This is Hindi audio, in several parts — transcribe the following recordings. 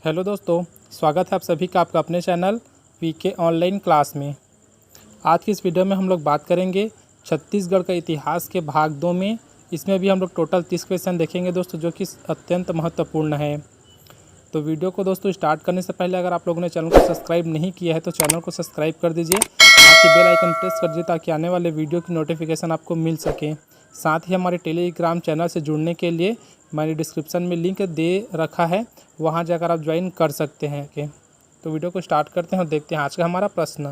हेलो दोस्तों, स्वागत है आप सभी का आपका अपने चैनल वीके ऑनलाइन क्लास में। आज की इस वीडियो में हम लोग बात करेंगे छत्तीसगढ़ का इतिहास के भाग 2 में। इसमें भी हम लोग टोटल 30 क्वेश्चन देखेंगे दोस्तों, जो कि अत्यंत महत्वपूर्ण है। तो वीडियो को दोस्तों स्टार्ट करने से पहले अगर आप लोगों ने चैनल को सब्सक्राइब नहीं किया है तो चैनल को सब्सक्राइब कर दीजिए, साथ ही बेल आइकन प्रेस कर दीजिए ताकि आने वाले वीडियो की नोटिफिकेशन आपको मिल सके। साथ ही हमारे टेलीग्राम चैनल से जुड़ने के लिए मैंने डिस्क्रिप्शन में लिंक दे रखा है, वहां जाकर आप ज्वाइन कर सकते हैं। तो वीडियो को स्टार्ट करते हैं और देखते हैं आज का हमारा प्रश्न।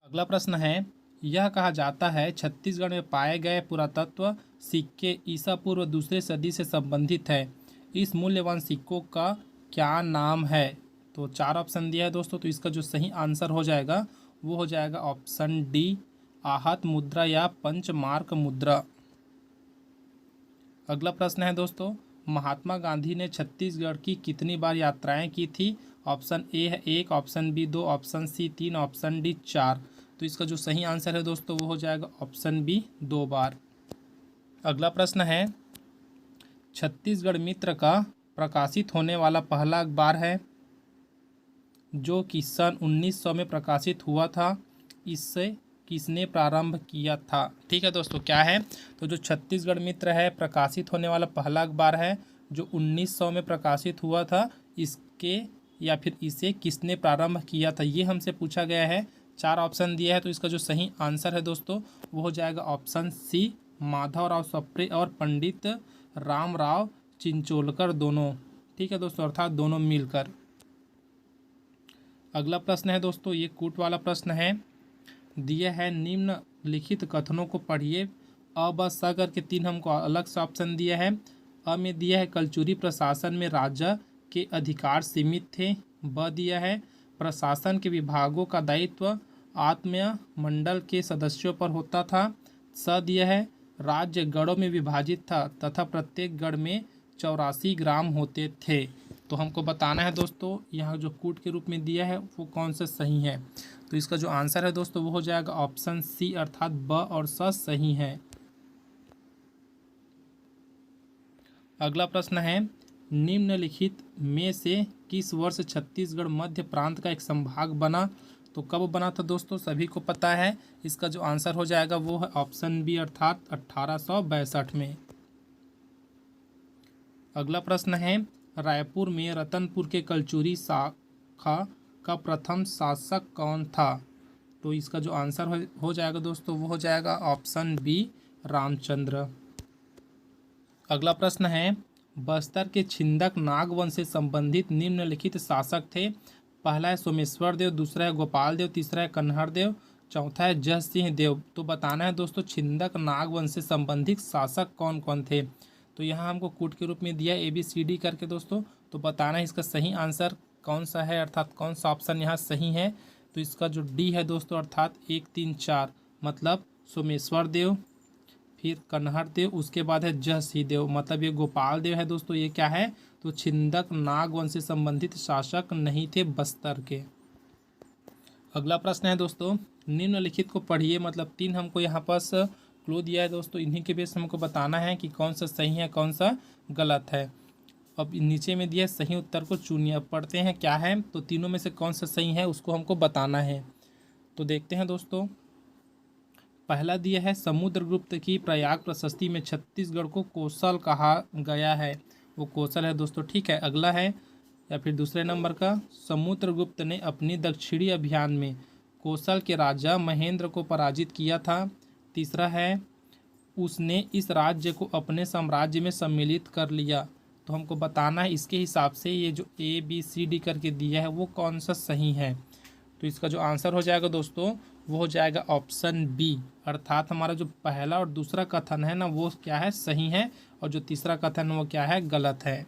अगला प्रश्न है, यह कहा जाता है छत्तीसगढ़ में पाए गए पुरातत्व सिक्के ईसा पूर्व दूसरे सदी से संबंधित है। इस मूल्यवान सिक्कों का क्या नाम है? तो 4 ऑप्शन दिया है दोस्तों, तो इसका जो सही आंसर हो जाएगा वो हो जाएगा ऑप्शन डी, आहत मुद्रा या पंचमार्क मुद्रा। अगला प्रश्न है दोस्तों, महात्मा गांधी ने छत्तीसगढ़ की कितनी बार यात्राएं की थी? ऑप्शन ए है 1, option B 2, option C 3, option D 4। तो इसका जो सही आंसर है दोस्तों वो हो जाएगा ऑप्शन बी 2 बार। अगला प्रश्न है, छत्तीसगढ़ मित्र का प्रकाशित होने वाला पहला अखबार है जो कि सन 1900 में प्रकाशित हुआ था। इससे किसने प्रारंभ किया था? ठीक है दोस्तों, क्या है? तो जो छत्तीसगढ़ मित्र है प्रकाशित होने वाला पहला अखबार है जो 1900 में प्रकाशित हुआ था। इसके या फिर इसे किसने प्रारंभ किया था, ये हमसे पूछा गया है। 4 ऑप्शन दिया है, तो इसका जो सही आंसर है दोस्तों वो हो जाएगा ऑप्शन सी, माधवराव सप्रे और पंडित रामराव चिंचोलकर दोनों। ठीक है दोस्तों, अर्थात दोनों मिलकर। अगला प्रश्न है दोस्तों, ये कूट वाला प्रश्न है। दिया है निम्नलिखित कथनों को पढ़िए। अ ब स करके 3 हमको अलग से ऑप्शन दिया है। अ में दिया है कलचुरी प्रशासन में राजा के अधिकार सीमित थे। ब दिया है प्रशासन के विभागों का दायित्व आत्मीय मंडल के सदस्यों पर होता था। स दिया है राज्य गढ़ों में विभाजित था तथा प्रत्येक गढ़ में 84 ग्राम होते थे। तो हमको बताना है दोस्तों यहाँ जो कूट के रूप में दिया है वो कौन सा सही है। तो इसका जो आंसर है दोस्तों वो हो जाएगा ऑप्शन सी, अर्थात ब और स सही है। अगला प्रश्न है, निम्नलिखित में से किस वर्ष छत्तीसगढ़ मध्य प्रांत का एक संभाग बना? तो कब बना था दोस्तों, सभी को पता है। इसका जो आंसर हो जाएगा वो है ऑप्शन बी, अर्थात 1862 में। अगला प्रश्न है, रायपुर में रतनपुर के कलचुरी शाखा का प्रथम शासक कौन था? तो इसका जो आंसर हो जाएगा दोस्तों वो हो जाएगा ऑप्शन बी, रामचंद्र। अगला प्रश्न है, बस्तर के छिंदक नागवंश से संबंधित निम्नलिखित शासक थे। पहला है सोमेश्वर देव, दूसरा है गोपाल देव, तीसरा है कन्हर देव, चौथा है जय सिंह देव। तो बताना है दोस्तों छिंदक नागवंश से संबंधित शासक कौन कौन थे। तो यहाँ हमको कूट के रूप में दिया ABCD करके दोस्तों। तो बताना है इसका सही आंसर कौन सा है, अर्थात कौन सा ऑप्शन यहाँ सही है। तो इसका जो डी है दोस्तों, अर्थात 1, 3, 4, मतलब सोमेश्वर देव, फिर कन्हर देव, उसके बाद है जय सिंह देव, मतलब ये गोपाल देव है दोस्तों। ये क्या है? तो छिंदक नागवंश से संबंधित शासक नहीं थे बस्तर के। अगला प्रश्न है दोस्तों, निम्नलिखित को पढ़िए। मतलब 3 हमको यहाँ पास क्लू दिया है दोस्तों, इन्हीं के बेस हमको बताना है कि कौन सा सही है कौन सा गलत है। अब नीचे में दिया सही उत्तर को चुनिए। अब पढ़ते हैं क्या है, तो तीनों में से कौन सा सही है उसको हमको बताना है। तो देखते हैं दोस्तों, पहला दिया है समुद्रगुप्त की प्रयाग प्रशस्ति में छत्तीसगढ़ को कौशल कहा गया है। वो कौशल है दोस्तों, ठीक है। अगला है या फिर दूसरे नंबर का, समुद्रगुप्त ने अपनी दक्षिणी अभियान में कौशल के राजा महेंद्र को पराजित किया था। तीसरा है उसने इस राज्य को अपने साम्राज्य में सम्मिलित कर लिया। तो हमको बताना है इसके हिसाब से ये जो ABCD करके दिया है वो कौन सा सही है। तो इसका जो आंसर हो जाएगा दोस्तों वो हो जाएगा ऑप्शन बी, अर्थात हमारा जो पहला और दूसरा कथन है ना वो क्या है, सही है, और जो तीसरा कथन वो क्या है, गलत है।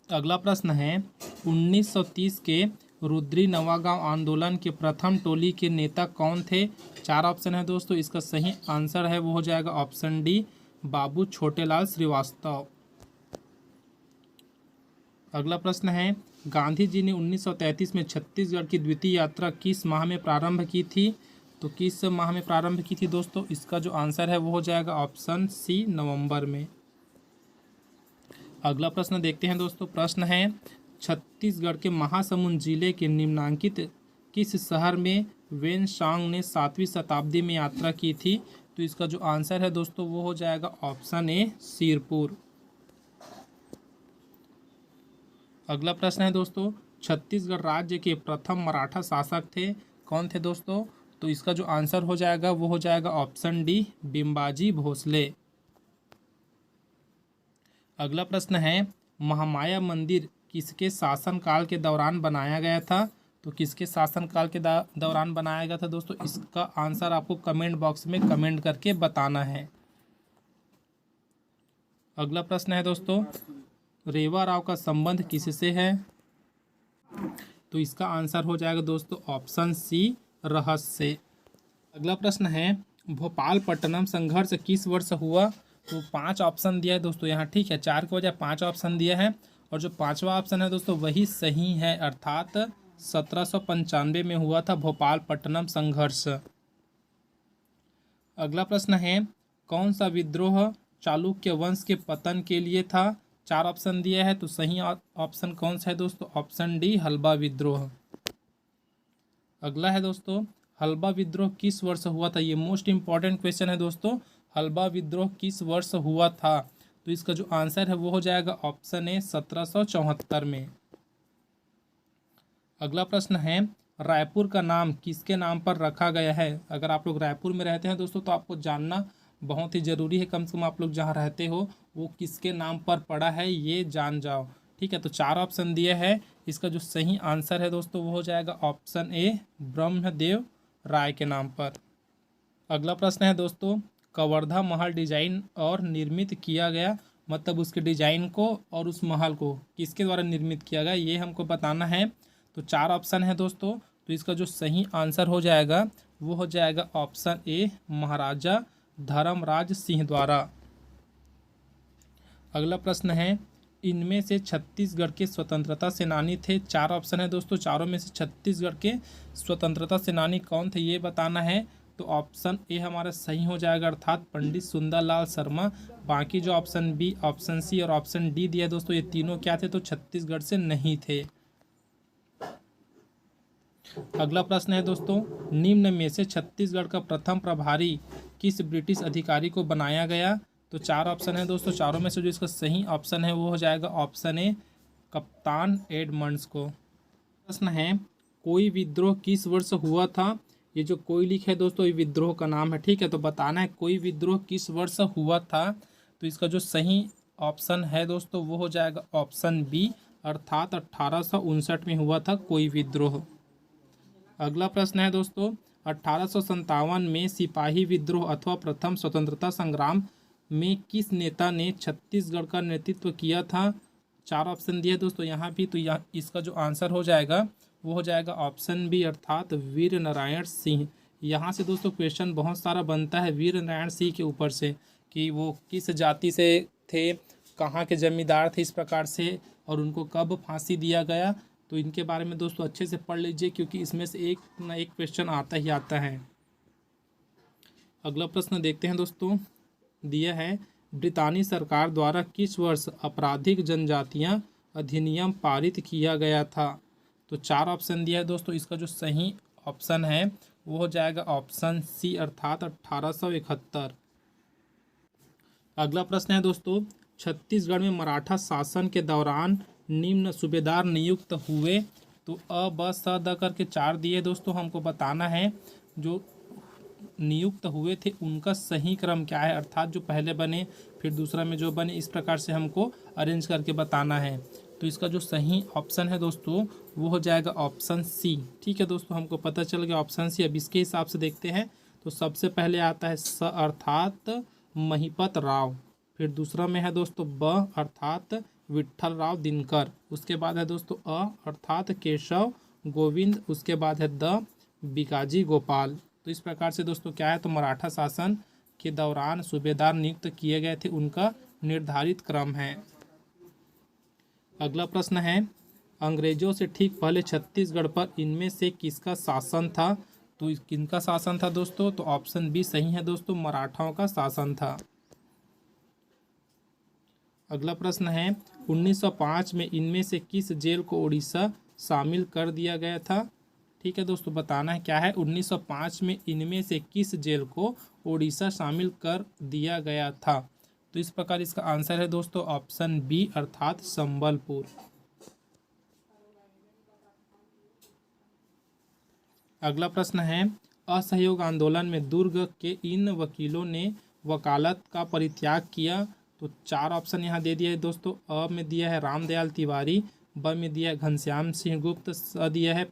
अगला प्रश्न है, 1930 के रुद्री नवागांव आंदोलन के प्रथम टोली के नेता कौन थे? 4 ऑप्शन है दोस्तों, इसका सही आंसर है वो हो जाएगा ऑप्शन डी, बाबू छोटेलाल श्रीवास्तव। अगला प्रश्न है, गांधी जी ने 1933 में छत्तीसगढ़ की द्वितीय यात्रा किस माह में प्रारंभ की थी? तो किस माह में प्रारंभ की थी दोस्तों? इसका जो आंसर है वो हो जाएगा ऑप्शन सी, नवंबर में। अगला प्रश्न देखते हैं दोस्तों। प्रश्न है, छत्तीसगढ़ के महासमुंद जिले के निम्नांकित किस शहर में वेनसांग ने 7वीं शताब्दी में यात्रा की थी? तो इसका जो आंसर है दोस्तों वो हो जाएगा ऑप्शन ए सिरपुर। अगला प्रश्न है दोस्तों, छत्तीसगढ़ राज्य के प्रथम मराठा शासक थे, कौन थे दोस्तों? तो इसका जो आंसर हो जाएगा वो हो जाएगा ऑप्शन डी बिम्बाजी भोसले। अगला प्रश्न है, महामाया मंदिर किसके शासनकाल के दौरान बनाया गया था? तो किसके शासनकाल के दौरान बनाया गया था दोस्तों? इसका आंसर आपको कमेंट बॉक्स में कमेंट करके बताना है। अगला प्रश्न है दोस्तों, रेवा राव का संबंध किससे है? तो इसका आंसर हो जाएगा दोस्तों ऑप्शन सी रहस्य से। अगला प्रश्न है, भोपालपट्टनम संघर्ष किस वर्ष हुआ? तो 5 ऑप्शन दिया है दोस्तों यहाँ, ठीक है, 4 के बजाय 5 ऑप्शन दिया है और जो 5वां ऑप्शन है दोस्तों वही सही है, अर्थात 1795 में हुआ था भोपालपट्टनम संघर्ष। अगला प्रश्न है, कौन सा विद्रोह चालुक्य वंश के पतन के लिए था? 4 ऑप्शन दिया है, तो सही ऑप्शन कौन सा है दोस्तों? ऑप्शन डी हल्बा विद्रोह। अगला है दोस्तों, हल्बा विद्रोह किस वर्ष हुआ था? ये मोस्ट इंपॉर्टेंट क्वेश्चन है दोस्तों, हल्बा विद्रोह किस वर्ष हुआ था? तो इसका जो आंसर है वो हो जाएगा ऑप्शन ए 1774 में। अगला प्रश्न है, रायपुर का नाम किसके नाम पर रखा गया है? अगर आप लोग रायपुर में रहते हैं दोस्तों तो आपको जानना बहुत ही ज़रूरी है, कम से कम आप लोग जहाँ रहते हो वो किसके नाम पर पड़ा है ये जान जाओ, ठीक है। तो 4 ऑप्शन दिए हैं, इसका जो सही आंसर है दोस्तों वो हो जाएगा ऑप्शन ए ब्रह्मदेव राय के नाम पर। अगला प्रश्न है दोस्तों, कवर्धा महल डिजाइन और निर्मित किया गया, मतलब उसके डिजाइन को और उस महल को किसके द्वारा निर्मित किया गया ये हमको बताना है। तो 4 ऑप्शन है दोस्तों, तो इसका जो सही आंसर हो जाएगा वो हो जाएगा ऑप्शन ए महाराजा धर्मराज सिंह द्वारा। अगला प्रश्न है, इनमें से छत्तीसगढ़ के स्वतंत्रता सेनानी थे, 4 ऑप्शन है दोस्तों, चारों में से छत्तीसगढ़ के स्वतंत्रता सेनानी कौन थे ये बताना है। तो ऑप्शन ए हमारा सही हो जाएगा, अर्थात पंडित सुंदरलाल शर्मा। बाकी जो ऑप्शन बी, ऑप्शन सी और ऑप्शन डी दिया दोस्तों ये तीनों क्या थे? तो छत्तीसगढ़ से नहीं थे। अगला प्रश्न है दोस्तों, निम्न में से छत्तीसगढ़ का प्रथम प्रभारी किस ब्रिटिश अधिकारी को बनाया गया? तो 4 ऑप्शन है दोस्तों, चारों में से जो इसका सही ऑप्शन है वो हो जाएगा ऑप्शन ए कप्तान एडमंड्स को। प्रश्न है, कोई विद्रोह किस वर्ष हुआ था? ये जो कोई लिखा है दोस्तों ये विद्रोह का नाम है, ठीक है। तो बताना है कोई विद्रोह किस वर्ष हुआ था। तो इसका जो सही ऑप्शन है दोस्तों वो हो जाएगा ऑप्शन बी, अर्थात 1859 में हुआ था कोई विद्रोह। अगला प्रश्न है दोस्तों, 1857 में सिपाही विद्रोह अथवा प्रथम स्वतंत्रता संग्राम में किस नेता ने छत्तीसगढ़ का नेतृत्व किया था? 4 ऑप्शन दिए दोस्तों यहाँ भी, तो यहाँ इसका जो आंसर हो जाएगा वो हो जाएगा ऑप्शन बी, अर्थात वीर नारायण सिंह। यहाँ से दोस्तों क्वेश्चन बहुत सारा बनता है वीर नारायण सिंह के ऊपर से, कि वो किस जाति से थे, कहाँ के जमींदार थे इस प्रकार से, और उनको कब फांसी दिया गया। तो इनके बारे में दोस्तों अच्छे से पढ़ लीजिए, क्योंकि इसमें से एक ना एक क्वेश्चन आता ही आता है। अगला प्रश्न देखते हैं दोस्तों, दिया है, ब्रितानी सरकार द्वारा किस वर्ष आपराधिक जनजातियां अधिनियम पारित किया गया था? तो 4 ऑप्शन दिया है दोस्तों, इसका जो सही ऑप्शन है वो हो जाएगा ऑप्शन सी, अर्थात 1871। अगला प्रश्न है दोस्तों, छत्तीसगढ़ में मराठा शासन के दौरान निम्न सूबेदार नियुक्त हुए। तो अ ब स द करके 4 दिए दोस्तों, हमको बताना है जो नियुक्त हुए थे उनका सही क्रम क्या है, अर्थात जो पहले बने फिर दूसरा में जो बने, इस प्रकार से हमको अरेंज करके बताना है। तो इसका जो सही ऑप्शन है दोस्तों वो हो जाएगा ऑप्शन सी, ठीक है दोस्तों, हमको पता चल गया ऑप्शन सी। अब इसके हिसाब से देखते हैं, तो सबसे पहले आता है स अर्थात महिपत राव, फिर दूसरा में है दोस्तों ब अर्थात विट्ठल राव दिनकर, उसके बाद है दोस्तों अ अर्थात केशव गोविंद, उसके बाद है द बिकाजी गोपाल। तो इस प्रकार से दोस्तों क्या है, तो मराठा शासन के दौरान सूबेदार नियुक्त किए गए थे उनका निर्धारित क्रम है। अगला प्रश्न है, अंग्रेजों से ठीक पहले छत्तीसगढ़ पर इनमें से किसका शासन था? तो किनका शासन था दोस्तों? तो ऑप्शन बी सही है दोस्तों, मराठाओं का शासन था। अगला प्रश्न है, 1905 में इनमें से किस जेल को उड़ीसा शामिल कर दिया गया था? ठीक है दोस्तों, बताना है क्या है। 1905 में इनमें से किस जेल को उड़ीसा शामिल कर दिया गया था? तो इस प्रकार इसका आंसर है दोस्तों ऑप्शन बी अर्थात संबलपुर। अगला प्रश्न है, असहयोग आंदोलन में दुर्ग के इन वकीलों ने वकालत का परित्याग किया। तो 4 ऑप्शन यहाँ दे दिया है दोस्तों। अ में दिया है रामदयाल तिवारी, ब में दिया है घनश्याम सिंह गुप्त, स दिया है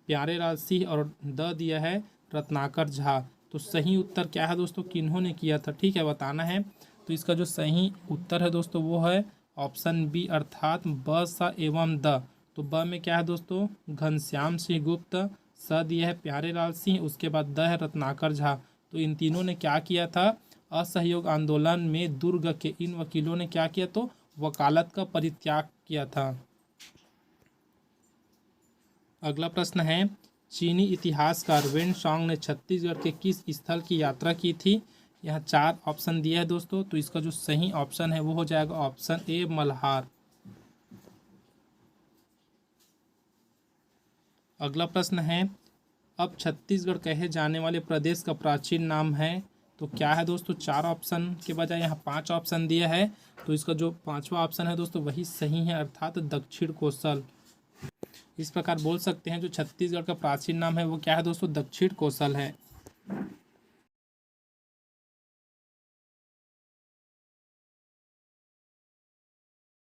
प्यारेलाल सिंह और द दिया है रत्नाकर झा। तो सही उत्तर क्या है दोस्तों, किन्होंने किया था? ठीक है, बताना है। तो इसका जो सही उत्तर है दोस्तों वो है ऑप्शन बी अर्थात ब स एवं द। तो ब में क्या है दोस्तों, घनश्याम सिंह गुप्त, स दिया है प्यारेलाल सिंह, उसके बाद द है रत्नाकर झा। तो इन तीनों ने क्या किया था, असहयोग आंदोलन में दुर्ग के इन वकीलों ने क्या किया, तो वकालत का परित्याग किया था। अगला प्रश्न है, चीनी इतिहासकार वेन सांग ने छत्तीसगढ़ के किस स्थल की यात्रा की थी? यहाँ 4 ऑप्शन दिया है दोस्तों। तो इसका जो सही ऑप्शन है वो हो जाएगा ऑप्शन ए मल्हार। अगला प्रश्न है, अब छत्तीसगढ़ कहे जाने वाले प्रदेश का प्राचीन नाम है। तो क्या है दोस्तों, 4 ऑप्शन के बजाय यहाँ 5 ऑप्शन दिया है। तो इसका जो 5वां ऑप्शन है दोस्तों वही सही है अर्थात दक्षिण कोसल। इस प्रकार बोल सकते हैं जो छत्तीसगढ़ का प्राचीन नाम है वो क्या है दोस्तों, दक्षिण कोसल है।